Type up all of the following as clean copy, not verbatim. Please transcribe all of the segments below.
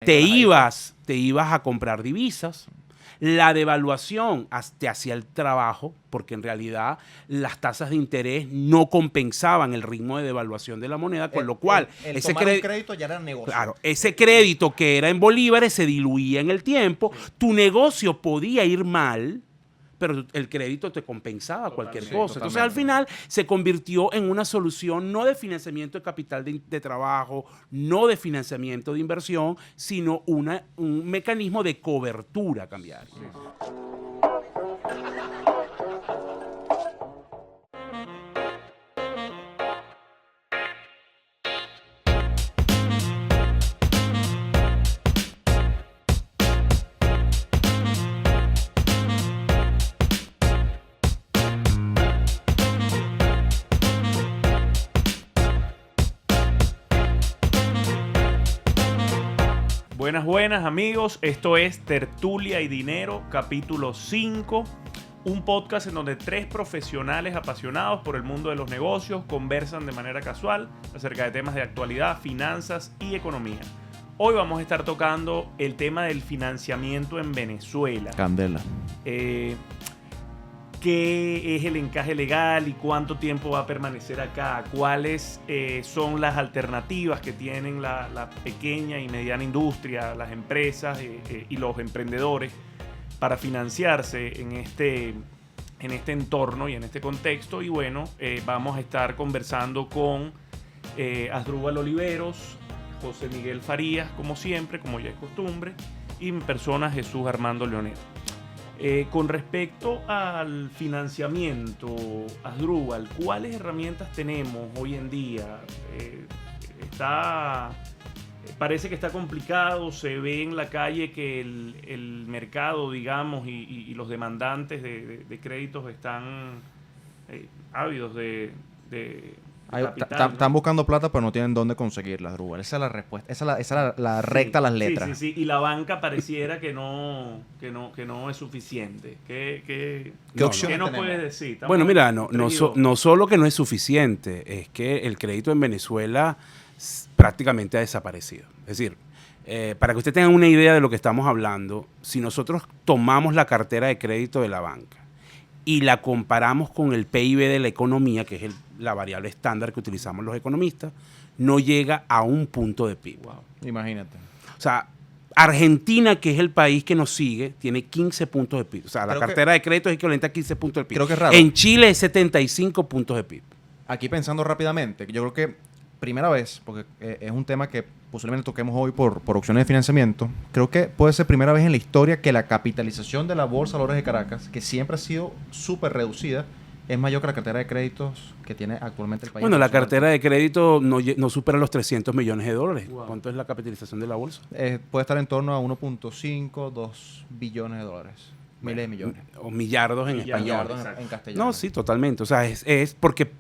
te ibas a comprar divisas. La devaluación te hacía el trabajo, porque en realidad las tasas de interés no compensaban el ritmo de devaluación de la moneda, con lo cual ese crédito ya era negocio. Claro, ese crédito que era en bolívares se diluía en el tiempo. Tu negocio podía ir mal, pero el crédito te compensaba cualquier cosa. Entonces, al final, se convirtió en una solución no de financiamiento de capital de trabajo, no de financiamiento de inversión, sino un mecanismo de cobertura cambiaria. Buenas amigos, esto es Tertulia y Dinero, capítulo 5, un podcast en donde 3 profesionales apasionados por el mundo de los negocios conversan de manera casual acerca de temas de actualidad, finanzas y economía. Hoy vamos a estar tocando el tema del financiamiento en Venezuela. Candela. ¿Qué es el encaje legal y cuánto tiempo va a permanecer acá? ¿Cuáles son las alternativas que tienen la pequeña y mediana industria, las empresas y los emprendedores para financiarse en este entorno y en este contexto? Y bueno, vamos a estar conversando con Asdrúbal Oliveros, José Miguel Farías, como siempre, como ya es costumbre, y mi persona Jesús Armando Leonel. Con respecto al financiamiento, Asdrúbal, ¿cuáles herramientas tenemos hoy en día? Parece que está complicado, se ve en la calle que el mercado, digamos, y los demandantes de créditos están ávidos de capital, Están buscando plata, pero no tienen dónde conseguirla, Asdrúbal. Esa es la respuesta. Esa es la recta a las letras. Sí. Y la banca pareciera que no es suficiente. ¿Qué opciones nos puedes decir? Bueno, mira, no solo que no es suficiente, es que el crédito en Venezuela prácticamente ha desaparecido. Es decir, para que ustedes tengan una idea de lo que estamos hablando, si nosotros tomamos la cartera de crédito de la banca y la comparamos con el PIB de la economía, que es la variable estándar que utilizamos los economistas, no llega a un punto de PIB. Wow. Imagínate. O sea, Argentina, que es el país que nos sigue, tiene 15 puntos de PIB. O sea, la cartera de crédito es equivalente a 15 puntos de PIB. Creo que es raro. En Chile es 75 puntos de PIB. Aquí pensando rápidamente, yo creo que primera vez, porque es un tema que posiblemente toquemos hoy por opciones de financiamiento, creo que puede ser primera vez en la historia que la capitalización de la Bolsa de Valores de Caracas, que siempre ha sido súper reducida, es mayor que la cartera de créditos que tiene actualmente el país. Bueno, la cartera de crédito no supera los $300 millones. Wow. ¿Cuánto es la capitalización de la bolsa? Puede estar en torno a 1.5, 2 billones de dólares. Miles de millones. O millardos en español. Millardos en castellano. No, sí, totalmente. O sea, es porque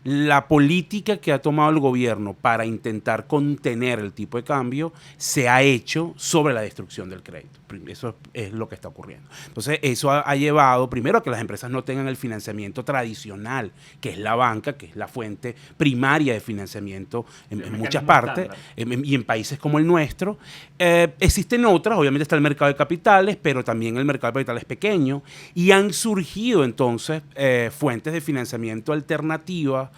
la política que ha tomado el gobierno para intentar contener el tipo de cambio se ha hecho sobre la destrucción del crédito. Eso es lo que está ocurriendo. Entonces, eso ha llevado primero a que las empresas no tengan el financiamiento tradicional, que es la banca, que es la fuente primaria de financiamiento en muchas partes, y en países como el nuestro. Existen otras, obviamente está el mercado de capitales, pero también el mercado de capitales pequeño, y han surgido entonces fuentes de financiamiento alternativas,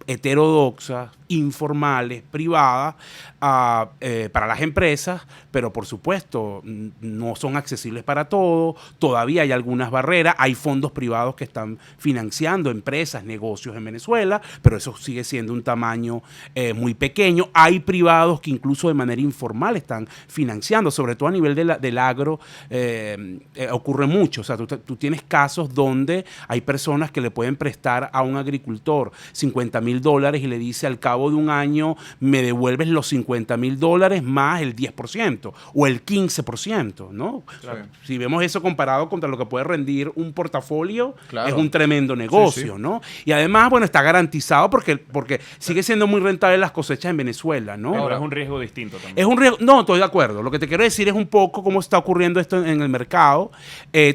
heterodoxas, informales, privadas, para las empresas, pero por supuesto no son accesibles para todos, todavía hay algunas barreras, hay fondos privados que están financiando empresas, negocios en Venezuela, pero eso sigue siendo un tamaño muy pequeño. Hay privados que incluso de manera informal están financiando, sobre todo a nivel del agro, ocurre mucho. O sea, tú tienes casos donde hay personas que le pueden prestar a un agricultor $50,000 y le dice al cabo de un año me devuelves los $50,000 más el 10% o el 15%, ¿no? Claro. Si vemos eso comparado contra lo que puede rendir un portafolio, claro, es un tremendo negocio, sí. ¿No? Y además, bueno, está garantizado porque sigue siendo muy rentable las cosechas en Venezuela, ¿no? Ahora es un riesgo distinto también. Es un riesgo, no, estoy de acuerdo. Lo que te quiero decir es un poco cómo está ocurriendo esto en el mercado.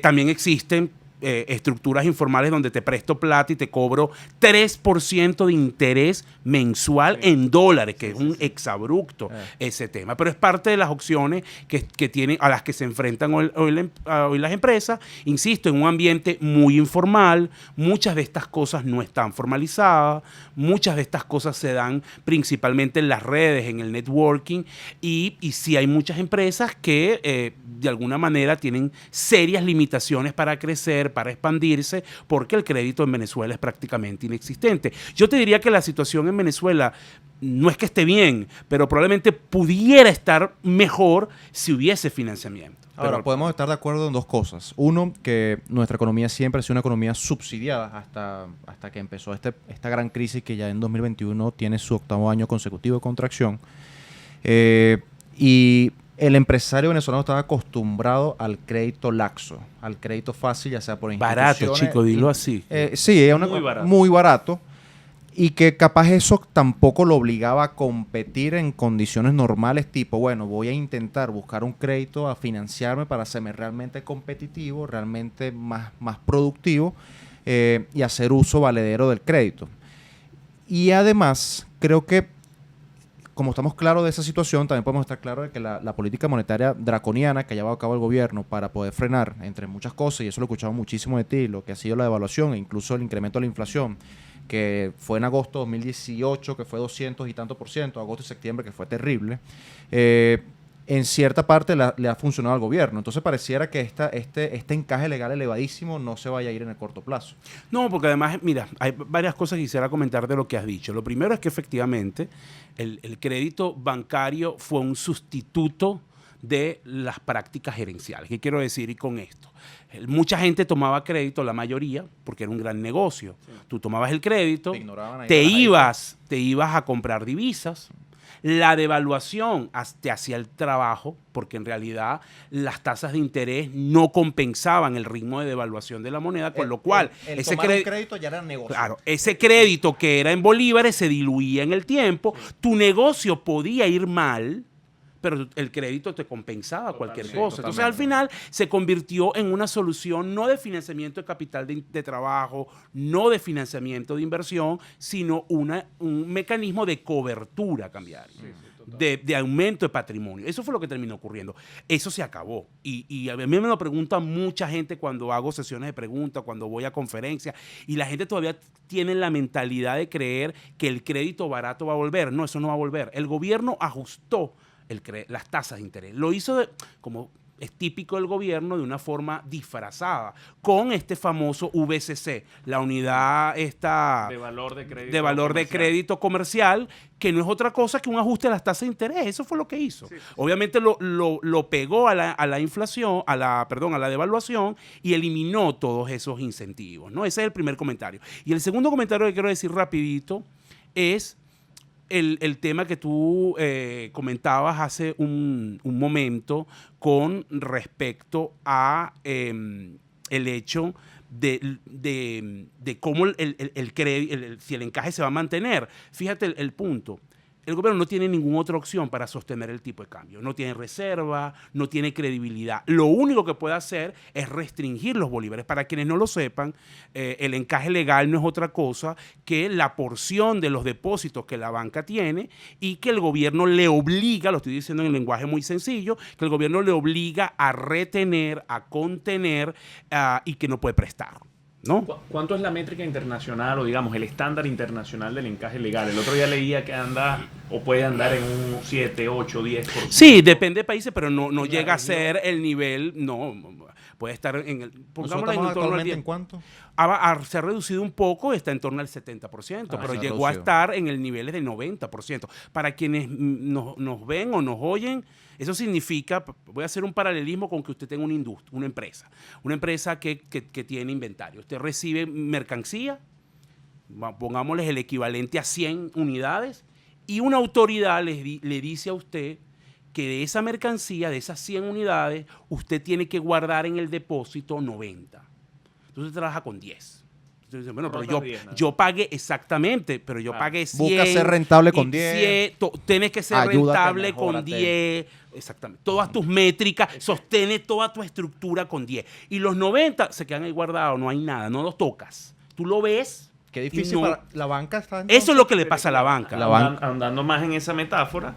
También existen estructuras informales donde te presto plata y te cobro 3% de interés mensual en dólares, que es un exabrupto ese tema. Pero es parte de las opciones que tienen, a las que se enfrentan hoy las empresas. Insisto, en un ambiente muy informal, muchas de estas cosas no están formalizadas, muchas de estas cosas se dan principalmente en las redes, en el networking, y sí hay muchas empresas que de alguna manera tienen serias limitaciones para crecer, para expandirse, porque el crédito en Venezuela es prácticamente inexistente. Yo te diría que la situación en Venezuela no es que esté bien, pero probablemente pudiera estar mejor si hubiese financiamiento. Ahora, Pero podemos estar de acuerdo en dos cosas. Uno, que nuestra economía siempre ha sido una economía subsidiada hasta que empezó esta gran crisis que ya en 2021 tiene su 8º año consecutivo de contracción. Y el empresario venezolano estaba acostumbrado al crédito laxo, al crédito fácil, ya sea por instituciones. barato, chico, dilo así. Sí, es muy barato. Y que capaz eso tampoco lo obligaba a competir en condiciones normales, tipo, bueno, voy a intentar buscar un crédito a financiarme para hacerme realmente competitivo, realmente más productivo y hacer uso valedero del crédito. Y además, creo que como estamos claros de esa situación, también podemos estar claros de que la política monetaria draconiana que ha llevado a cabo el gobierno para poder frenar, entre muchas cosas, y eso lo he escuchado muchísimo de ti, lo que ha sido la devaluación e incluso el incremento de la inflación, que fue en agosto de 2018, que fue 200 y tanto %, agosto y septiembre, que fue terrible, en cierta parte le ha funcionado al gobierno. Entonces pareciera que este encaje legal elevadísimo no se vaya a ir en el corto plazo. No, porque además, mira, hay varias cosas que quisiera comentar de lo que has dicho. Lo primero es que efectivamente el crédito bancario fue un sustituto de las prácticas gerenciales. ¿Qué quiero decir con esto? Mucha gente tomaba crédito, la mayoría, porque era un gran negocio. Sí. Tú tomabas el crédito, te ibas a comprar divisas. La devaluación te hacía el trabajo, porque en realidad las tasas de interés no compensaban el ritmo de devaluación de la moneda, con lo cual ese crédito ya era negocio. Claro, ese crédito que era en bolívares se diluía en el tiempo. Tu negocio podía ir mal, pero el crédito te compensaba cualquier cosa. Entonces, al final, se convirtió en una solución no de financiamiento de capital de trabajo, no de financiamiento de inversión, sino un mecanismo de cobertura cambiaria, de aumento de patrimonio. Eso fue lo que terminó ocurriendo. Eso se acabó. Y a mí me lo pregunta mucha gente cuando hago sesiones de preguntas, cuando voy a conferencias, y la gente todavía tiene la mentalidad de creer que el crédito barato va a volver. No, eso no va a volver. El gobierno ajustó las tasas de interés. Lo hizo como es típico del gobierno, de una forma disfrazada, con este famoso VCC, la unidad de valor de crédito comercial, que no es otra cosa que un ajuste a las tasas de interés. Eso fue lo que hizo. Sí. Obviamente lo pegó a la inflación, a la devaluación, y eliminó todos esos incentivos, ¿no? Ese es el primer comentario. Y el segundo comentario que quiero decir rapidito es el tema que tú comentabas hace un momento con respecto a el hecho de cómo si el encaje se va a mantener. Fíjate el punto. El gobierno no tiene ninguna otra opción para sostener el tipo de cambio. No tiene reserva, no tiene credibilidad. Lo único que puede hacer es restringir los bolívares. Para quienes no lo sepan, el encaje legal no es otra cosa que la porción de los depósitos que la banca tiene y que el gobierno le obliga, lo estoy diciendo en un lenguaje muy sencillo, que el gobierno le obliga a retener, a contener y que no puede prestar, ¿no? ¿Cuánto es la métrica internacional o digamos el estándar internacional del encaje legal? El otro día leía que anda o puede andar en un 7, 8, 10%. Sí, depende de países, pero no llega a ser el nivel, no, puede estar en el... ¿Nosotros estamos actualmente en cuánto? Se ha reducido un poco, está en torno al 70%, pero llegó a estar en el nivel de 90%. Para quienes nos ven o nos oyen, eso significa, voy a hacer un paralelismo con que usted tenga una industria, una empresa que tiene inventario. Usted recibe mercancía, pongámosles el equivalente a 100 unidades, y una autoridad le dice a usted que de esa mercancía, de esas 100 unidades, usted tiene que guardar en el depósito 90. Entonces usted trabaja con 10. tú dices, bueno, pero Rotas 10, ¿no? yo pagué exactamente, pero yo pagué 100. Busca ser rentable con y 10. Tienes que ser Ayúdate, rentable con mejórate. 10. Exactamente. Todas tus métricas, sostiene toda tu estructura con 10. Y los 90 se quedan ahí guardados, no hay nada, no los tocas. Tú lo ves. Qué difícil no- para la banca está Eso es lo que le pasa a la banca. La banca. Ahondando más en esa metáfora,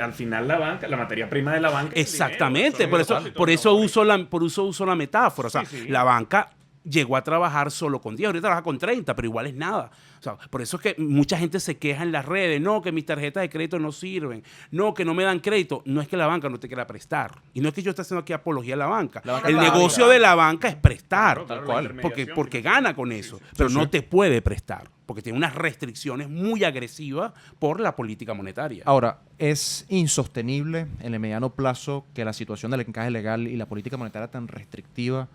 al final la banca, la materia prima de la banca es el Exactamente, dinero, por son eso, los por eso depósitos, uso la metáfora. O sea, Sí, sí. la banca llegó a trabajar solo con 10, ahorita trabaja con 30, pero igual es nada. O sea, por eso es que mucha gente se queja en las redes, no, que mis tarjetas de crédito no sirven, no, que no me dan crédito. No es que la banca no te quiera prestar. Y no es que yo esté haciendo aquí apología a la banca. La banca El está negocio bien. de la banca es prestar, Claro, la cual. intermediación. porque gana con eso, pero no te puede prestar, porque tiene unas restricciones muy agresivas por la política monetaria. Ahora, es insostenible en el mediano plazo que la situación del encaje legal y la política monetaria tan restrictiva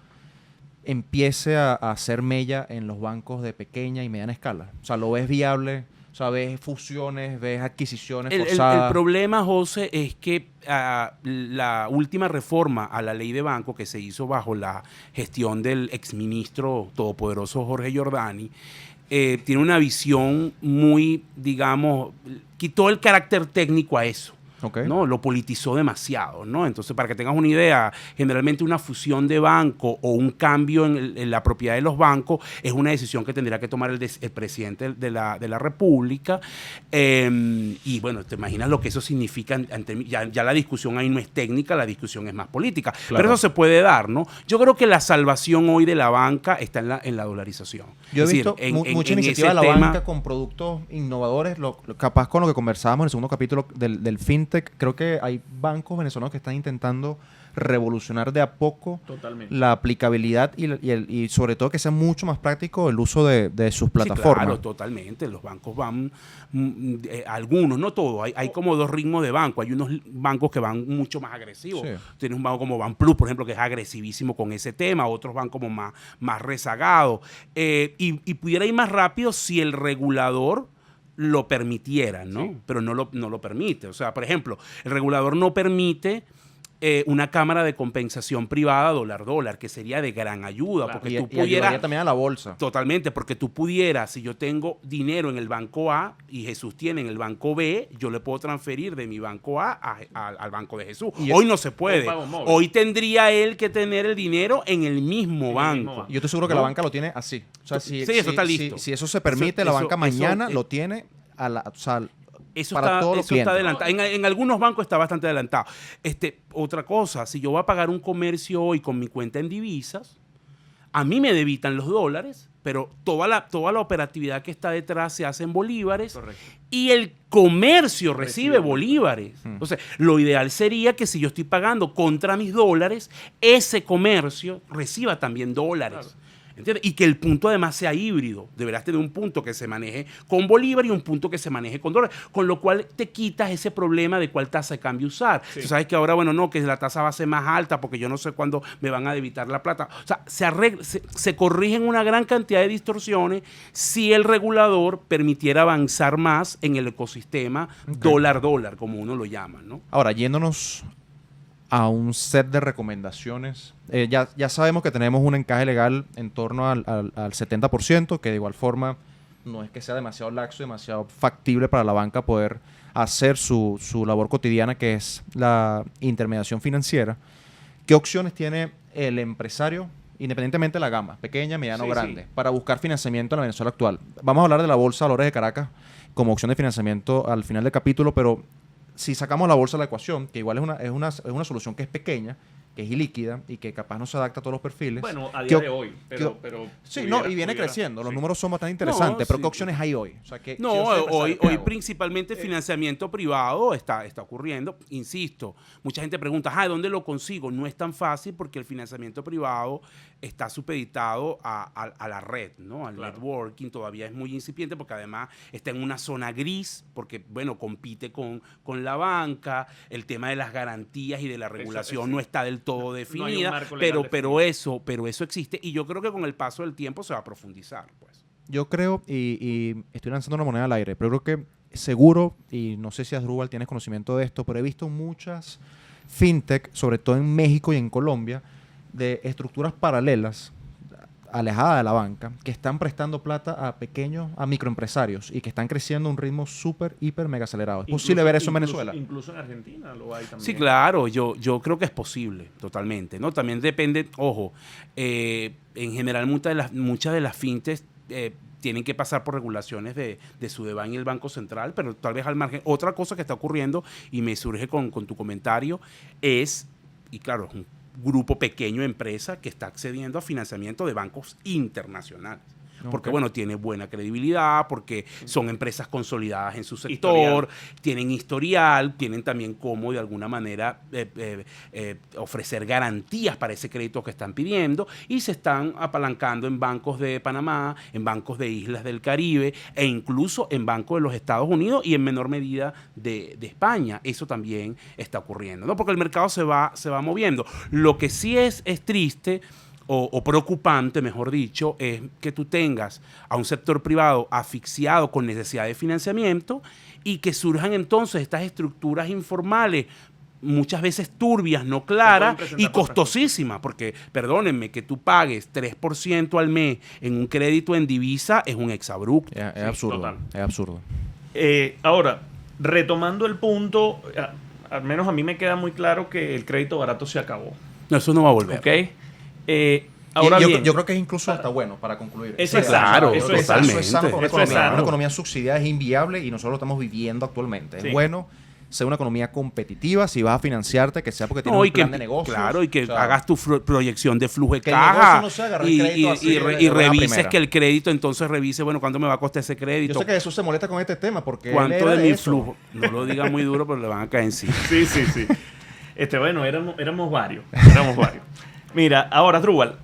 empiece a hacer mella en los bancos de pequeña y mediana escala. O sea, ¿lo ves viable? O sea, ¿ves fusiones, ves adquisiciones El forzadas? problema, José, es que la última reforma a la ley de banco que se hizo bajo la gestión del exministro todopoderoso Jorge Giordani tiene una visión muy, digamos, quitó el carácter técnico a eso. Ok. ¿No? Lo politizó demasiado, ¿no? Entonces, para que tengas una idea, generalmente una fusión de banco o un cambio en la propiedad de los bancos es una decisión que tendría que tomar el presidente de la República. Y bueno, te imaginas lo que eso significa. Ya la discusión ahí no es técnica, la discusión es más política. Claro. Pero eso se puede dar, ¿no? Yo creo que la salvación hoy de la banca está en la dolarización. Yo he Es visto decir, mucha en iniciativa de ese la tema- banca con productos innovadores, capaz con lo que conversábamos en el segundo capítulo del fintech. Creo que hay bancos venezolanos que están intentando revolucionar de a poco Totalmente. la aplicabilidad y sobre todo que sea mucho más práctico el uso de sus Sí, plataformas. claro, totalmente. Los bancos van, algunos, no todos, hay como dos ritmos de banco. Hay unos bancos que van mucho más agresivos. Sí. Tienes un banco como Banplus, por ejemplo, que es agresivísimo con ese tema. Otros van como más rezagados. Y pudiera ir más rápido si el regulador lo permitiera, ¿no? Sí. Pero no lo permite. O sea, por ejemplo, el regulador no permite una cámara de compensación privada dólar-dólar, que sería de gran ayuda, Claro. porque Y tú ayudaría pudieras... también a la bolsa. Totalmente, porque tú pudieras, si yo tengo dinero en el banco A y Jesús tiene en el banco B, yo le puedo transferir de mi banco A al banco de Jesús. Y Hoy no se puede. pago móvil. Hoy tendría él que tener el dinero en el mismo el banco. mismo banco. Y yo estoy seguro que ¿No? la banca lo tiene así. O sea, Sí, eso está listo. Si eso se permite, la Eso- banca eso- mañana eso- lo tiene o sea, Eso para está, todos los eso está clientes. adelantado. En algunos bancos está bastante adelantado. Otra cosa, si yo voy a pagar un comercio hoy con mi cuenta en divisas, a mí me debitan los dólares, pero toda la operatividad que está detrás se hace en bolívares. Correcto. Y el comercio recibe Recibe bolívares. Entonces, lo ideal sería que si yo estoy pagando contra mis dólares, ese comercio reciba también dólares. Claro. ¿Entiendes? Y que el punto además sea híbrido. Deberás tener un punto que se maneje con bolívar y un punto que se maneje con dólar. Con lo cual te quitas ese problema de cuál tasa de cambio usar. Sí. Tú sabes que ahora, bueno, no, que la tasa va a ser más alta porque yo no sé cuándo me van a debitar la plata. O sea, se corrigen una gran cantidad de distorsiones si el regulador permitiera avanzar más en el ecosistema dólar-dólar, como uno lo llama, ¿no? Ahora, yéndonos a un set de recomendaciones. Ya sabemos que tenemos un encaje legal en torno al 70%, que de igual forma no es que sea demasiado laxo, demasiado factible para la banca poder hacer su labor cotidiana, que es la intermediación financiera. ¿Qué opciones tiene el empresario, independientemente de la gama, pequeña, mediana o Sí, grande, sí. para buscar financiamiento en la Venezuela actual? Vamos a hablar de la Bolsa de Valores de Caracas como opción de financiamiento al final del capítulo, pero si sacamos la bolsa de la ecuación, que igual es una solución que es pequeña, que es ilíquida y que capaz no se adapta a todos los perfiles. Bueno, a ¿qué día op- de hoy, pero Sí, pudiera- y viene pudiera- creciendo. Los sí. números son bastante interesantes, pero sí. ¿qué opciones hay hoy? O sea, ¿qué- No, si yo soy empresario, hoy ¿qué hago? principalmente financiamiento privado está ocurriendo. Insisto, mucha gente pregunta, ¿dónde lo consigo? No es tan fácil porque el financiamiento privado está supeditado a la red, ¿no? Al Claro. networking. Todavía es muy incipiente porque además está en una zona gris porque, bueno, compite con la banca. El tema de las garantías y de la regulación sí. no está del todo No hay un definida, marco legal pero eso existe y yo creo que con el paso del tiempo se va a profundizar, pues. Yo creo, y estoy lanzando una moneda al aire, pero creo que seguro, y no sé si Asdrúbal tienes conocimiento de esto, pero he visto muchas fintech, sobre todo en México y en Colombia, de estructuras paralelas alejada de la banca, que están prestando plata a microempresarios y que están creciendo a un ritmo súper, hiper, mega acelerado. ¿Es posible ver eso en Venezuela? Incluso en Argentina lo hay también. Sí, claro, yo creo que es posible, totalmente, ¿no? También depende, ojo, en general muchas de las fintechs tienen que pasar por regulaciones de Sudeban y el Banco Central, pero tal vez al margen. Otra cosa que está ocurriendo, y me surge con tu comentario, es, y claro, es un grupo pequeño de empresas que está accediendo a financiamiento de bancos internacionales. Porque, bueno, tiene buena credibilidad, porque son empresas consolidadas en su sector, tienen historial, tienen también cómo, de alguna manera, ofrecer garantías para ese crédito que están pidiendo, y se están apalancando en bancos de Panamá, en bancos de islas del Caribe, e incluso en bancos de los Estados Unidos y en menor medida de España. Eso también está ocurriendo, ¿no? Porque el mercado se va moviendo. Lo que sí es triste, o preocupante, mejor dicho, es que tú tengas a un sector privado asfixiado con necesidad de financiamiento y que surjan entonces estas estructuras informales, muchas veces turbias, no claras y costosísimas, porque, perdónenme, que tú pagues 3% al mes en un crédito en divisa es un exabrupto. Es absurdo. Total. Es absurdo. Ahora, retomando el punto, al menos a mí me queda muy claro que el crédito barato se acabó. No, eso no va a volver. ¿Ok? Ahora yo creo que es incluso hasta bueno para concluir. Eso es claro, eso es sano para una economía. Sano. Una economía subsidiada es inviable y nosotros lo estamos viviendo actualmente. Sí. Es bueno ser una economía competitiva, si vas a financiarte, que sea porque tienes un plan de negocio. Claro, y que hagas tu proyección de flujo de caja y revises que el crédito, entonces revise, bueno, ¿cuánto me va a costar ese crédito? Yo sé que Jesús se molesta con este tema porque ¿cuánto de mi flujo? No lo diga muy duro, pero le van a caer encima. Sí. Bueno, éramos varios. Mira, ahora, Drubal,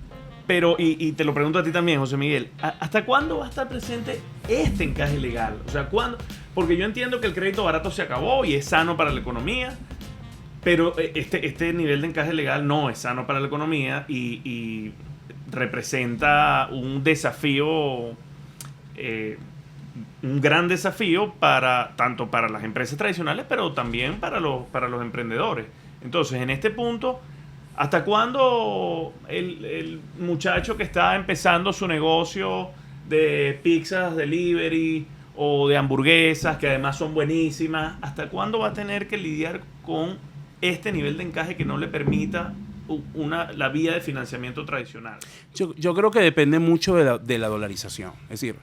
pero, y te lo pregunto a ti también, José Miguel, ¿hasta cuándo va a estar presente este encaje legal? O sea, ¿cuándo? Porque yo entiendo que el crédito barato se acabó y es sano para la economía, pero este nivel de encaje legal no es sano para la economía y representa un desafío, un gran desafío tanto para las empresas tradicionales, pero también para los emprendedores. Entonces, en este punto, ¿hasta cuándo el muchacho que está empezando su negocio de pizzas, delivery o de hamburguesas, que además son buenísimas, hasta cuándo va a tener que lidiar con este nivel de encaje que no le permita la vía de financiamiento tradicional? Yo creo que depende mucho de la dolarización. Es decir,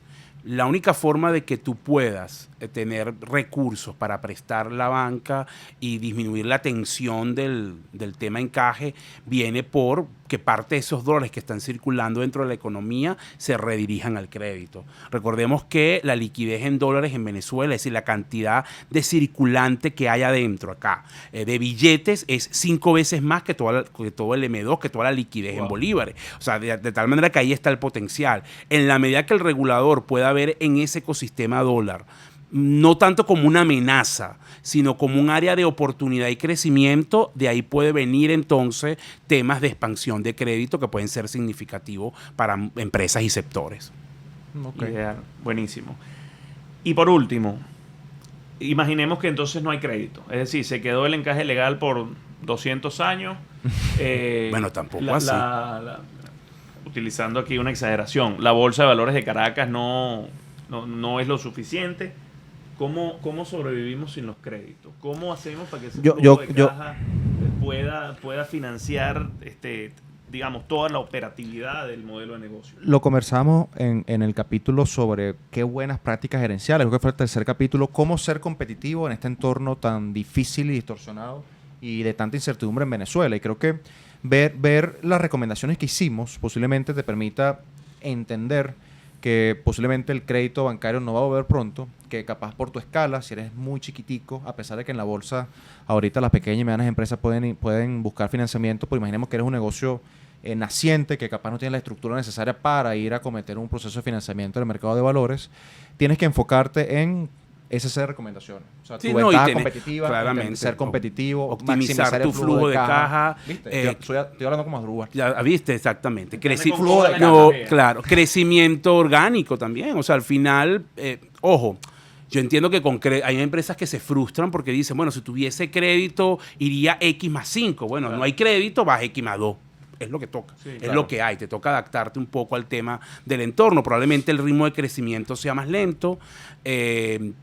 la única forma de que tú puedas tener recursos para prestar la banca y disminuir la tensión del tema encaje viene por que parte de esos dólares que están circulando dentro de la economía se redirijan al crédito. Recordemos que la liquidez en dólares en Venezuela, es decir, la cantidad de circulante que hay adentro acá de billetes es 5 veces más que todo el M2, que toda la liquidez en bolívares. O sea, de tal manera que ahí está el potencial. En la medida que el regulador pueda ver en ese ecosistema dólar no tanto como una amenaza, sino como un área de oportunidad y crecimiento, de ahí puede venir entonces temas de expansión de crédito que pueden ser significativos para empresas y sectores. Okay. Buenísimo. Y por último, imaginemos que entonces no hay crédito, es decir, se quedó el encaje legal por 200 años. Bueno, tampoco así. Utilizando aquí una exageración, la Bolsa de Valores de Caracas no es lo suficiente. ¿Cómo sobrevivimos sin los créditos? ¿Cómo hacemos para que ese flujo de caja pueda financiar digamos, toda la operatividad del modelo de negocio? Lo conversamos en el capítulo sobre qué buenas prácticas gerenciales, creo que fue el tercer capítulo, cómo ser competitivo en este entorno tan difícil y distorsionado y de tanta incertidumbre en Venezuela. Y creo que ver las recomendaciones que hicimos posiblemente te permita entender que posiblemente el crédito bancario no va a volver pronto, que capaz por tu escala, si eres muy chiquitico, a pesar de que en la bolsa ahorita las pequeñas y medianas empresas pueden buscar financiamiento, pues imaginemos que eres un negocio naciente, que capaz no tiene la estructura necesaria para ir a cometer un proceso de financiamiento en el mercado de valores, tienes que enfocarte en esas recomendaciones. O sea, tu ventaja competitiva, claramente, ser competitivo, optimizar tu flujo de caja. ¿Viste? Estoy hablando como Asdrúbal. Ya viste, exactamente. Claro, crecimiento orgánico también. O sea, al final, ojo, yo entiendo que hay empresas que se frustran porque dicen, bueno, si tuviese crédito, iría X más 5. Bueno, claro, no hay crédito, vas X más 2. es lo que toca, Sí, es claro. lo que hay, te toca adaptarte un poco al tema del entorno, probablemente el ritmo de crecimiento sea más lento,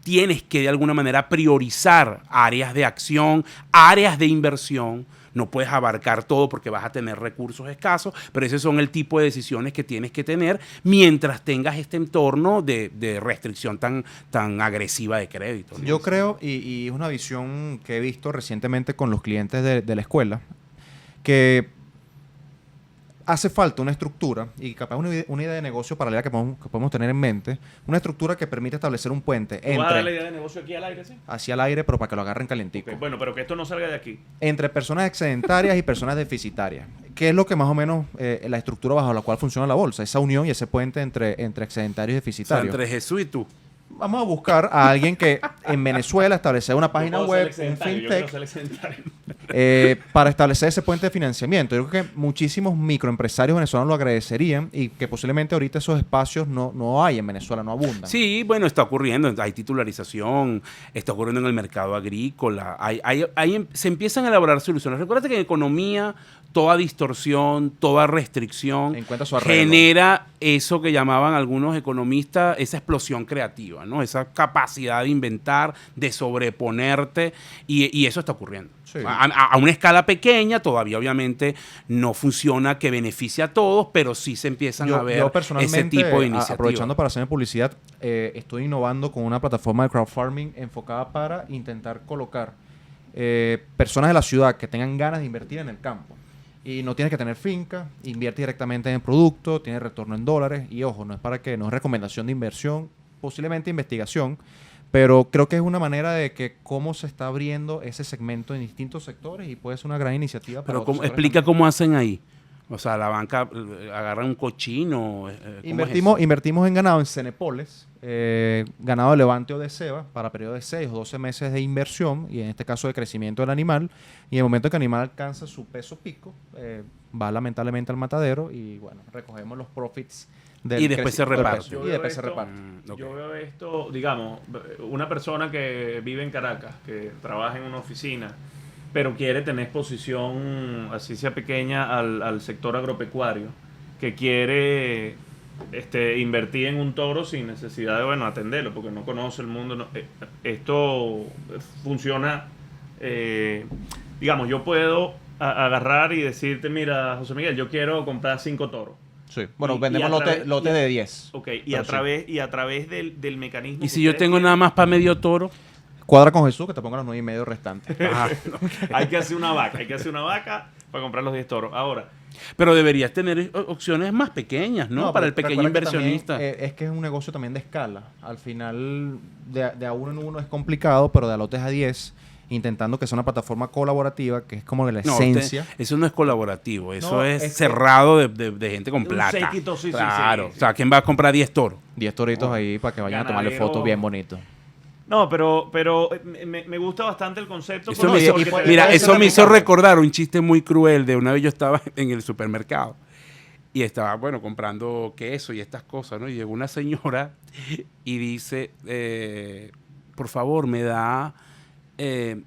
tienes que de alguna manera priorizar áreas de acción, áreas de inversión. No puedes abarcar todo porque vas a tener recursos escasos, pero esos son el tipo de decisiones que tienes que tener mientras tengas este entorno de restricción tan agresiva de crédito, ¿no? Yo creo, y es una visión que he visto recientemente con los clientes de la escuela, que hace falta una estructura y capaz una idea de negocio paralela que podemos tener en mente, una estructura que permite establecer un puente ¿Tú vas a dar la entre idea de negocio aquí al aire, sí? hacia el aire, pero para que lo agarren calientico. Ok, bueno, pero que esto no salga de aquí. Entre personas excedentarias y personas deficitarias. ¿Qué es lo que más o menos la estructura bajo la cual funciona la bolsa? Esa unión y ese puente entre excedentarios y O sea, deficitarios. entre Jesús y tú. Vamos a buscar a alguien que en Venezuela establece una página Yo puedo web, ser un excedentario, yo quiero fintech, ser excedentario. para establecer ese puente de financiamiento. Yo creo que muchísimos microempresarios venezolanos lo agradecerían y que posiblemente ahorita esos espacios no hay en Venezuela, no abundan. Sí, bueno, está ocurriendo, hay titularización, está ocurriendo en el mercado agrícola, se empiezan a elaborar soluciones. Recuerda que en economía toda distorsión, toda restricción Encuentra su arreglo. genera eso que llamaban algunos economistas, esa explosión creativa, ¿no? Esa capacidad de inventar, de sobreponerte, y eso está ocurriendo. Sí. A una escala pequeña, todavía obviamente no funciona que beneficie a todos, pero sí se empiezan a ver Yo personalmente, ese tipo de iniciativas. aprovechando para hacerme publicidad, estoy innovando con una plataforma de crowdfunding enfocada para intentar colocar personas de la ciudad que tengan ganas de invertir en el campo. Y no tienes que tener finca, invierte directamente en el producto, tiene retorno en dólares. Y ojo, no es recomendación de inversión, posiblemente investigación, pero creo que es una manera de que cómo se está abriendo ese segmento en distintos sectores y puede ser una gran iniciativa para Pero otros sectores explica cómo hacen ahí. O sea, la banca agarra un cochino. ¿Cómo es eso? Invertimos en ganado en cenepoles, ganado de levante o de ceba para periodos de 6 o 12 meses de inversión y en este caso de crecimiento del animal. Y en el momento que el animal alcanza su peso pico, va lamentablemente al matadero y bueno, recogemos los profits del Y después se crecimiento del reparte. peso. Yo Y veo después se esto- reparte. Ok. Yo veo esto, digamos, una persona que vive en Caracas, que trabaja en una oficina, pero quiere tener exposición, así sea pequeña, al sector agropecuario, que quiere invertir en un toro sin necesidad de, bueno, atenderlo, porque no conoce el mundo. Esto funciona, digamos, yo puedo agarrar y decirte, mira, José Miguel, yo quiero comprar 5 toros. Sí. Bueno, Y vendemos a través- lotes de 10. Ok, y Pero a través del mecanismo. Y que si yo ustedes tengo nada más para medio toro. Cuadra con Jesús que te ponga los 9,5 restantes. hay que hacer una vaca para comprar los 10 toros. Ahora, Pero deberías tener opciones más pequeñas, ¿no? Para el pero pequeño recuerda que inversionista. también, es que es un negocio también de escala. Al final, de a uno en uno es complicado, pero de a lotes a 10, intentando que sea una plataforma colaborativa, que es como la No, esencia. eso no es colaborativo, eso No, es es que- cerrado de gente con un plata. séquito, sí, sí, claro. sí. O sea, ¿quién va a comprar 10 toros? 10 toritos ahí para que vayan a tomarle Ganadero. fotos bien bonitos. no, pero me gusta bastante el concepto. Eso porque- me hizo- porque te- mira, puede eso ser me hizo aplicable. recordar un chiste muy cruel de una vez yo estaba en el supermercado y estaba, bueno, comprando queso y estas cosas, ¿no? Y llegó una señora y dice, por favor, me da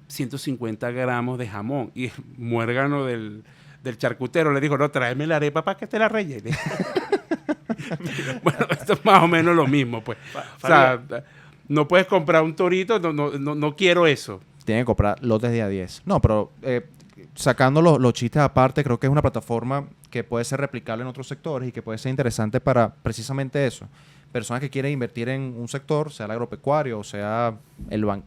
150 gramos de jamón. Y el muérgano del charcutero le dijo, no, tráeme la arepa para que te la rellene. Bueno, esto es más o menos lo mismo, pues. O sea, no puedes comprar un torito, no quiero eso. Tienen que comprar lotes de a 10. No, pero sacando los chistes aparte, creo que es una plataforma que puede ser replicable en otros sectores y que puede ser interesante para precisamente eso. Personas que quieren invertir en un sector, sea el agropecuario o sea el de Bueno,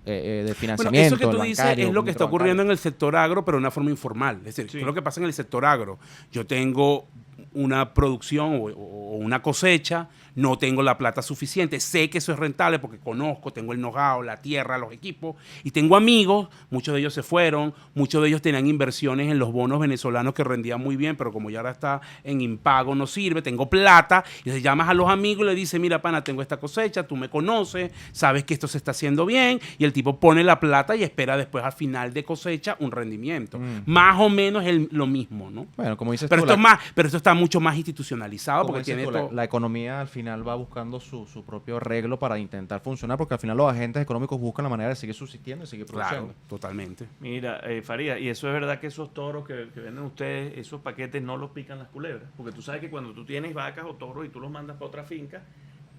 financiamiento, eso que tú el dices bancario, es lo que está microbancario. ocurriendo en el sector agro, pero de una forma informal. Es decir, Sí. ¿qué es lo que pasa en el sector agro? Yo tengo una producción o una cosecha, no tengo la plata suficiente, sé que eso es rentable porque conozco, tengo el know-how, la tierra, los equipos, y tengo amigos, muchos de ellos se fueron, muchos de ellos tenían inversiones en los bonos venezolanos que rendían muy bien, pero como ya ahora está en impago, no sirve, tengo plata, y entonces llamas a los amigos y le dices, mira, pana, tengo esta cosecha, tú me conoces, sabes que esto se está haciendo bien, y el tipo pone la plata y espera después al final de cosecha un rendimiento. Más o menos lo mismo, ¿no? Bueno, como dices Pero tú, esto, es más, pero esto está mucho más institucionalizado Como porque dices tiene tú, todo. la economía al final va buscando su propio arreglo para intentar funcionar, porque al final los agentes económicos buscan la manera de seguir subsistiendo y seguir produciendo. Claro, totalmente. Mira, Faría, y eso es verdad que esos toros que venden ustedes, esos paquetes no los pican las culebras. Porque tú sabes que cuando tú tienes vacas o toros y tú los mandas para otra finca,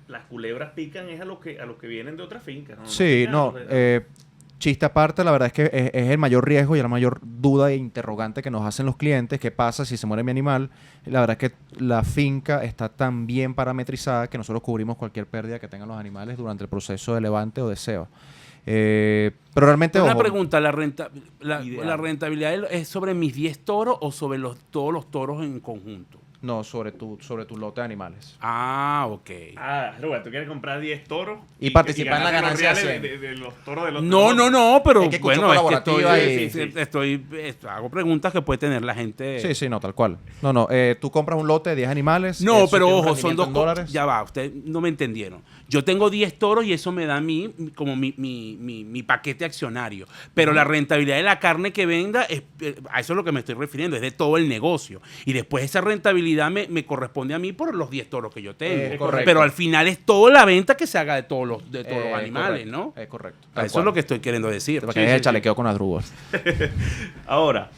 las culebras pican es a los que vienen de otra finca. ¿No? Sí, pican a no. los de- Chiste aparte, la verdad es que es el mayor riesgo y la mayor duda e interrogante que nos hacen los clientes. ¿Qué pasa si se muere mi animal? La verdad es que la finca está tan bien parametrizada que nosotros cubrimos cualquier pérdida que tengan los animales durante el proceso de levante o de ceba. Pero realmente, Una ojo, pregunta, Ideal. la rentabilidad es sobre mis 10 toros o sobre todos los toros en conjunto? no, sobre tu lote de animales. Ah, ok. Ah, Robert, tú quieres comprar 10 toros Y participar en la ganarte los ganancia reales de los toros de los No, otros. pero Es que escucho bueno, es que colaborativa hago preguntas que puede tener la gente. Sí, no, tal cual. No, tú compras un lote de 10 animales. No, eso pero tiene un ojo, son rendimiento dos en cosas. dólares. Ya va, ustedes no me entendieron. Yo tengo 10 toros y eso me da a mí como mi paquete accionario. Pero la rentabilidad de la carne que venda, a eso es lo que me estoy refiriendo, es de todo el negocio. Y después esa rentabilidad me corresponde a mí por los 10 toros que yo tengo. Correcto. Pero al final es toda la venta que se haga de todos los animales, Correcto, ¿no? Es correcto. Eso tal es cual. lo que estoy queriendo decir. Para que dejes el chalequeo con las drugas. Ahora,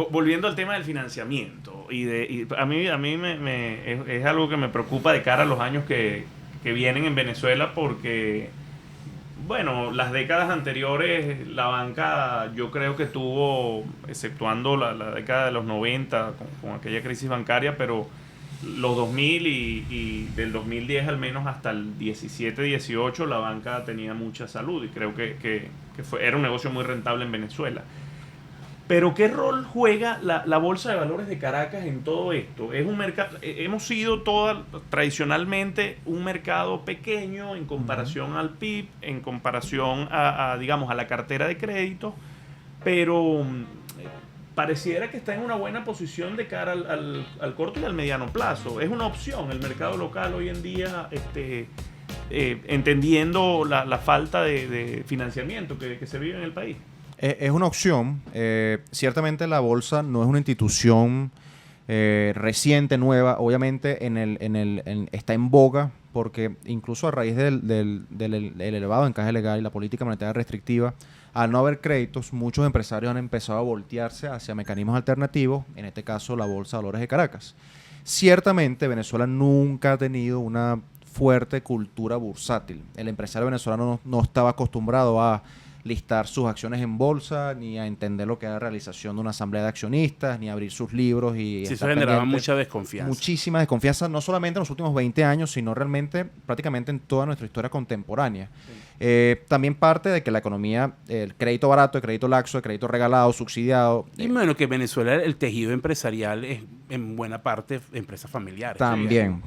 volviendo al tema del financiamiento, a mí es algo que me preocupa de cara a los años que vienen en Venezuela porque, bueno, las décadas anteriores la banca yo creo que tuvo, exceptuando la década de los 90 con aquella crisis bancaria, pero los 2000 y del 2010 al menos hasta el 17-18 la banca tenía mucha salud y creo que era un negocio muy rentable en Venezuela. Pero ¿qué rol juega la Bolsa de Valores de Caracas en todo esto? Es un mercado, hemos sido tradicionalmente un mercado pequeño en comparación al PIB, en comparación digamos, a la cartera de crédito, pero pareciera que está en una buena posición de cara al corto y al mediano plazo. Es una opción el mercado local hoy en día, entendiendo la falta de financiamiento que se vive en el país. Es una opción. Ciertamente la bolsa no es una institución reciente, nueva. Obviamente está en boga porque incluso a raíz del elevado encaje legal y la política monetaria restrictiva, al no haber créditos, muchos empresarios han empezado a voltearse hacia mecanismos alternativos, en este caso la Bolsa de Valores de Caracas. Ciertamente Venezuela nunca ha tenido una fuerte cultura bursátil. El empresario venezolano no estaba acostumbrado a listar sus acciones en bolsa, ni a entender lo que era la realización de una asamblea de accionistas, ni a abrir sus libros y Sí, eso estar generaba pendiente. mucha desconfianza. Muchísima desconfianza, no solamente en los últimos 20 años, sino realmente prácticamente en toda nuestra historia contemporánea. También parte de que la economía, el crédito barato, el crédito laxo, el crédito regalado, subsidiado, Y bueno, que Venezuela, el tejido empresarial es en buena parte empresas familiares. también.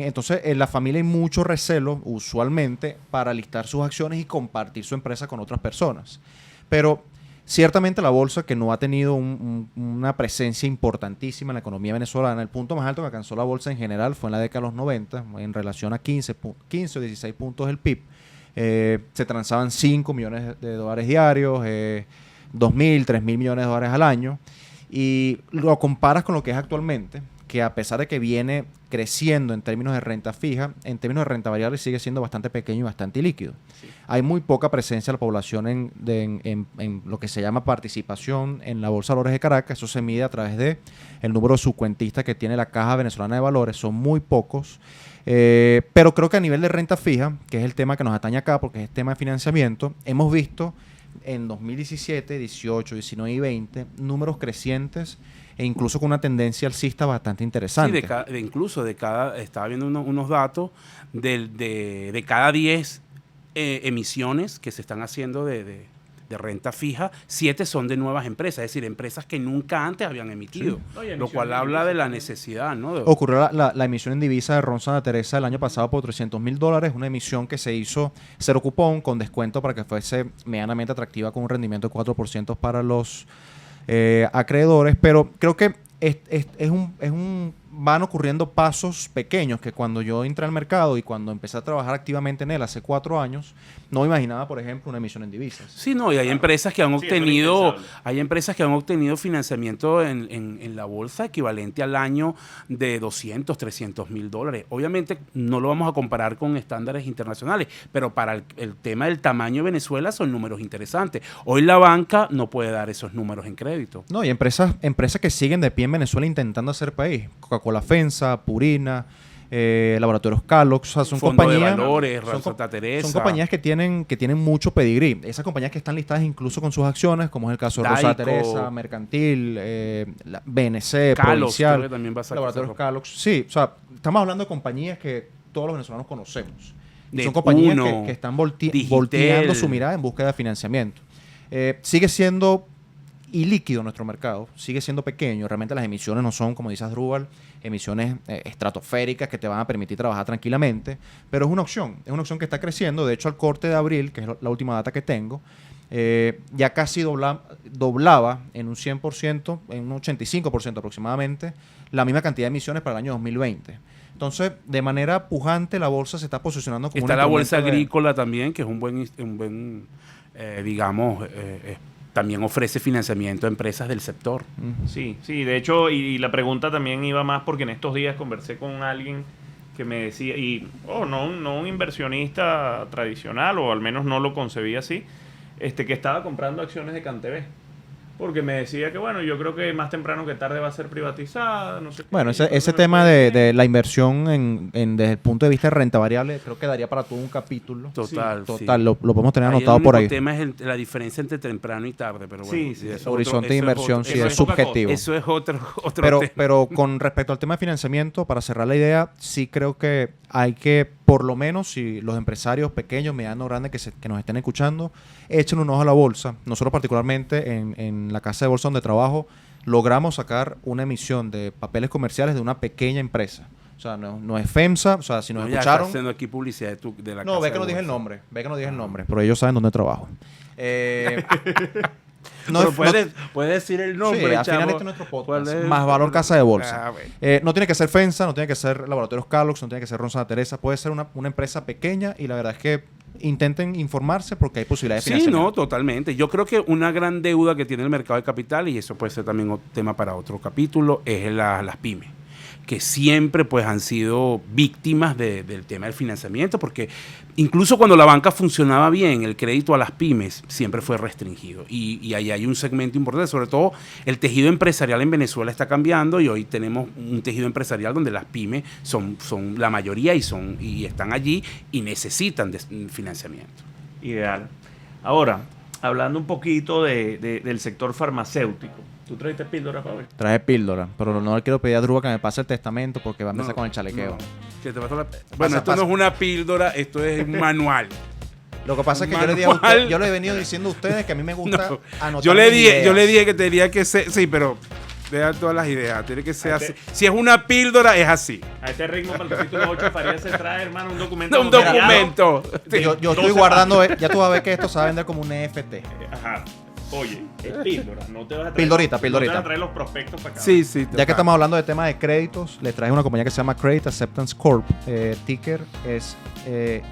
Entonces, en la familia hay mucho recelo, usualmente, para listar sus acciones y compartir su empresa con otras personas. Pero ciertamente la bolsa, que no ha tenido una presencia importantísima en la economía venezolana, el punto más alto que alcanzó la bolsa en general fue en la década de los 90, en relación a 15 o 16 puntos del PIB. Se transaban 5 millones de dólares diarios, 2.000, 3.000 millones de dólares al año. Y lo comparas con lo que es actualmente, que a pesar de que viene creciendo en términos de renta fija, en términos de renta variable sigue siendo bastante pequeño y bastante líquido. Sí. Hay muy poca presencia de la población en lo que se llama participación en la Bolsa de Valores de Caracas. Eso se mide a través de el número de subcuentistas que tiene la Caja Venezolana de Valores. Son muy pocos. Pero creo que a nivel de renta fija, que es el tema que nos atañe acá, porque es el tema de financiamiento, hemos visto en 2017, 18, 19 y 20 números crecientes e incluso con una tendencia alcista bastante Sí, interesante. estaba viendo unos datos de cada 10 emisiones que se están haciendo de renta fija, 7 son de nuevas empresas, es decir, empresas que nunca antes habían emitido, No, y lo emisiones cual de habla divisas de la también. necesidad, ¿no? Ocurrió la emisión en divisa de Ron Santa Teresa el año pasado por $300,000, una emisión que se hizo cero cupón con descuento para que fuese medianamente atractiva con un rendimiento de 4% para los acreedores, pero creo que es un van ocurriendo pasos pequeños que cuando yo entré al mercado y cuando empecé a trabajar activamente en él hace 4 años, no me imaginaba, por ejemplo, una emisión en divisas. Sí, no, y hay empresas que han Sí, eso era obtenido, impensable. hay empresas que han obtenido financiamiento en la bolsa equivalente al año de 200, 300 mil dólares. Obviamente no lo vamos a comparar con estándares internacionales, pero para el tema del tamaño de Venezuela son números interesantes. Hoy la banca no puede dar esos números en crédito. No, y empresas que siguen de pie en Venezuela intentando hacer país. Coca-Cola FEMSA, Purina, Laboratorios Kellogg's, o sea, son Fondo de compañías... Valores, son Santa Teresa. Son compañías que tienen mucho pedigrí. Esas compañías que están listadas incluso con sus acciones, como es el caso de Rosa Daico, Teresa, Mercantil, la BNC, Kellogg's, Provincial, creo que también va a sacar Laboratorios esa Kellogg's. Sí, o sea, estamos hablando de compañías que todos los venezolanos conocemos. Y De son compañías Uno, que están Digitel. volteando su mirada en búsqueda de financiamiento. Sigue siendo ilíquido nuestro mercado, sigue siendo pequeño. Realmente las emisiones no son, como dice Asdrúbal, emisiones estratosféricas que te van a permitir trabajar tranquilamente, pero es una opción que está creciendo. De hecho, al corte de abril, que es la última data que tengo, ya casi doblaba en un 100%, en un 85% aproximadamente, la misma cantidad de emisiones para el año 2020. Entonces, de manera pujante, la bolsa se está posicionando como Está un la bolsa instrumento de- agrícola también, que es digamos, también ofrece financiamiento a empresas del sector. Ujú. Sí, sí, de hecho, y la pregunta también iba más porque en estos días conversé con alguien que me decía, no un inversionista tradicional, o al menos no lo concebía así, que estaba comprando acciones de CanTV. Porque me decía que, bueno, yo creo que más temprano que tarde va a ser privatizada, no sé qué. Bueno, Yo creo ese que no tema puede de ser. la inversión desde el punto de vista de renta variable, creo que daría para todo un capítulo. Total. Total, sí. lo podemos tener Ahí anotado el por único ahí. tema es la diferencia entre temprano y tarde, pero bueno. Sí, sí, eso es Horizonte de eso inversión, otro- sí, eso es es poca subjetivo. Eso es otro Pero, tema. pero con respecto al tema de financiamiento, para cerrar la idea, sí creo que hay que, por lo menos, si los empresarios pequeños, medianos, grandes que nos estén escuchando, echen un ojo a la bolsa. Nosotros particularmente en la casa de bolsa donde trabajo, logramos sacar una emisión de papeles comerciales de una pequeña empresa. O sea, no es FEMSA, o sea, si nos No, ya escucharon... está haciendo aquí publicidad de la No, casa ve que de no dije el bolsa. nombre, pero ellos saben dónde trabajo. Pero puedes decir el nombre, sí, al final chamo. este es nuestro podcast. ¿Cuál es? Más valor casa de bolsa. Ah, bueno. No tiene que ser FEMSA, no tiene que ser Laboratorios Kellogg's, no tiene que ser Ronza Teresa. Puede ser una empresa pequeña y la verdad es que intenten informarse porque hay posibilidades de Sí, financiamiento. no, totalmente. Yo creo que una gran deuda que tiene el mercado de capital, y eso puede ser también un tema para otro capítulo, es las pymes, que siempre pues han sido víctimas del tema del financiamiento, porque incluso cuando la banca funcionaba bien, el crédito a las pymes siempre fue restringido. Y ahí hay un segmento importante, sobre todo el tejido empresarial en Venezuela está cambiando y hoy tenemos un tejido empresarial donde las pymes son la mayoría y están allí y necesitan de financiamiento. Ideal. Ahora, hablando un poquito del sector farmacéutico. ¿Tú trajiste píldora, Pablo? Traje píldora, pero no le quiero pedir a Druba que me pase el testamento porque va a empezar con el chalequeo. No. Que te pasó bueno, esto pasa. no es una píldora, esto es un manual. Lo que pasa es que Manual. yo le he venido diciendo a ustedes que a mí me gusta No. anotar Yo le mis ideas. dije que tenía que ser, sí, pero deja todas las ideas, tiene que ser Ahí así. te- Si es una píldora, es así. A este ritmo, para el capítulo 8, Faría se trae, hermano, un documento. Un detallado. documento. Yo estoy 12 guardando, ya tú vas a ver que esto se va a vender como un NFT. Ajá. Oye, es píldora. No te vas a traer, Pildorita, No te pildorita. vas a traer los prospectos para acá. Sí, sí. Ya que estamos hablando de tema de créditos, les traje una compañía que se llama Credit Acceptance Corp. Ticker es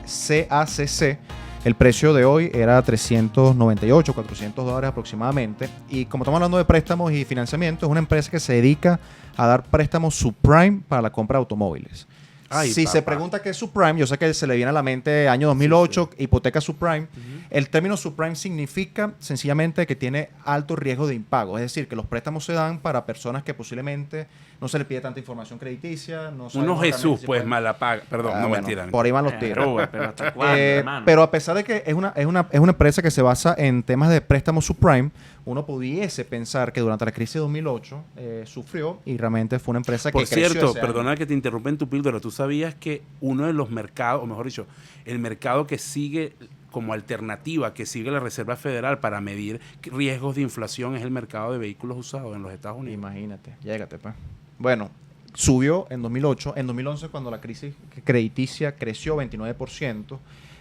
CACC. El precio de hoy era $398, $400 aproximadamente. Y como estamos hablando de préstamos y financiamiento, es una empresa que se dedica a dar préstamos subprime para la compra de automóviles. Ay, Si se papá. pregunta qué es subprime, yo sé que se le viene a la mente año 2008, hipoteca subprime. El término subprime significa sencillamente que tiene alto riesgo de impago. Es decir, que los préstamos se dan para personas que posiblemente no se les pide tanta información crediticia. No sabemos Uno realmente Jesús, si pues pueden- mala paga. Perdón, no bueno, mentira. por ahí van los tiros. Pero hasta cuándo, hermano. Pero a pesar de que es una empresa que se basa en temas de préstamos subprime, uno pudiese pensar que durante la crisis de 2008 sufrió y realmente fue una empresa Por que creció cierto, ese año. perdona que te interrumpa en tu píldora, ¿tú sabías que uno de los mercados, o mejor dicho, el mercado que sigue como alternativa, que sigue la Reserva Federal para medir riesgos de inflación es el mercado de vehículos usados en los Estados Unidos? Imagínate, llégate, pues. Bueno, subió en 2008. En 2011, cuando la crisis crediticia creció 29%.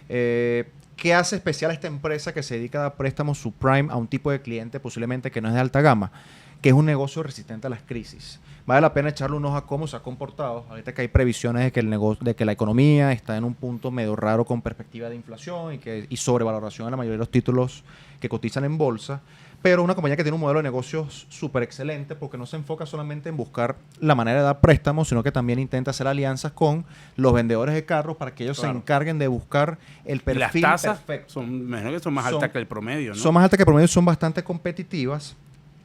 ¿Qué hace especial esta empresa que se dedica a dar préstamos subprime a un tipo de cliente posiblemente que no es de alta gama? que es un negocio resistente a las crisis. Vale la pena echarle un ojo a cómo se ha comportado. Ahorita que hay previsiones de que, de que la economía está en un punto medio raro con perspectiva de inflación y sobrevaloración en la mayoría de los títulos que cotizan en bolsa. Pero una compañía que tiene un modelo de negocios súper excelente porque no se enfoca solamente en buscar la manera de dar préstamos, sino que también intenta hacer alianzas con los vendedores de carros para que ellos se encarguen de buscar el perfil las tasas perfecto. Mejor que son más altas que el promedio, ¿no? Son más altas que el promedio, son bastante competitivas.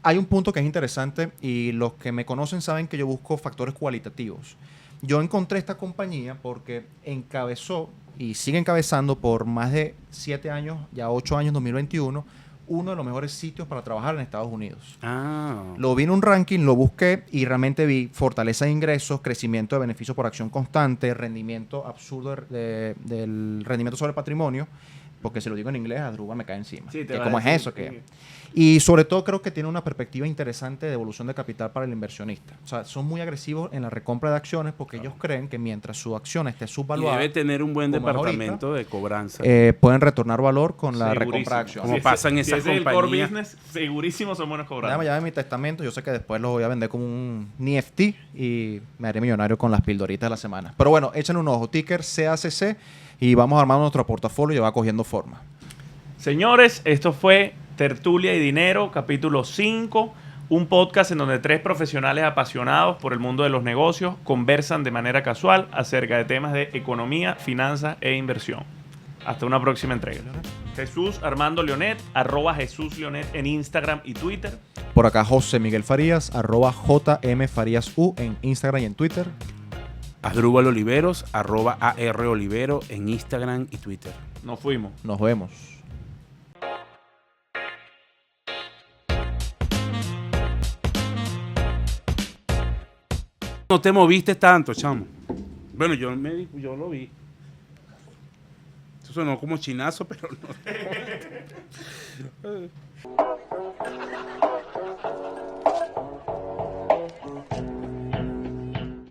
Hay un punto que es interesante y los que me conocen saben que yo busco factores cualitativos. Yo encontré esta compañía porque encabezó y sigue encabezando por más de 7 años, ya 8 años, 2021, uno de los mejores sitios para trabajar en Estados Unidos. Lo vi en un ranking, lo busqué y realmente vi fortaleza de ingresos, crecimiento de beneficios por acción constante, rendimiento absurdo del rendimiento sobre el patrimonio, porque si lo digo en inglés, Adruba me cae encima. Sí, ¿Cómo es eso? Y sobre todo creo que tiene una perspectiva interesante de evolución de capital para el inversionista. O sea, son muy agresivos en la recompra de acciones porque ellos creen que mientras su acción esté subvaluada, y debe tener un buen como es departamento ahorita, de cobranza. Pueden retornar valor con la recompra de acciones. Como pasa en esas si ese es el core compañías. business, segurísimo son buenos cobrando. Ya en mi testamento, yo sé que después lo voy a vender como un NFT y me haré millonario con las pildoritas de la semana. Pero bueno, échenle un ojo, ticker CACC, y vamos armando nuestro portafolio y va cogiendo forma. Señores, esto fue Tertulia y Dinero, capítulo 5, un podcast en donde 3 profesionales apasionados por el mundo de los negocios conversan de manera casual acerca de temas de economía, finanzas e inversión. Hasta una próxima entrega. Jesús Armando Leonet, @Jesús Leonet en Instagram y Twitter. Por acá José Miguel Farías, @JMFaríasU en Instagram y en Twitter. Asdrúbal Oliveros, @AROlivero en Instagram y Twitter. Nos fuimos. Nos vemos. No te moviste tanto, chamo. Bueno, yo lo vi. Eso sonó como chinazo, pero no.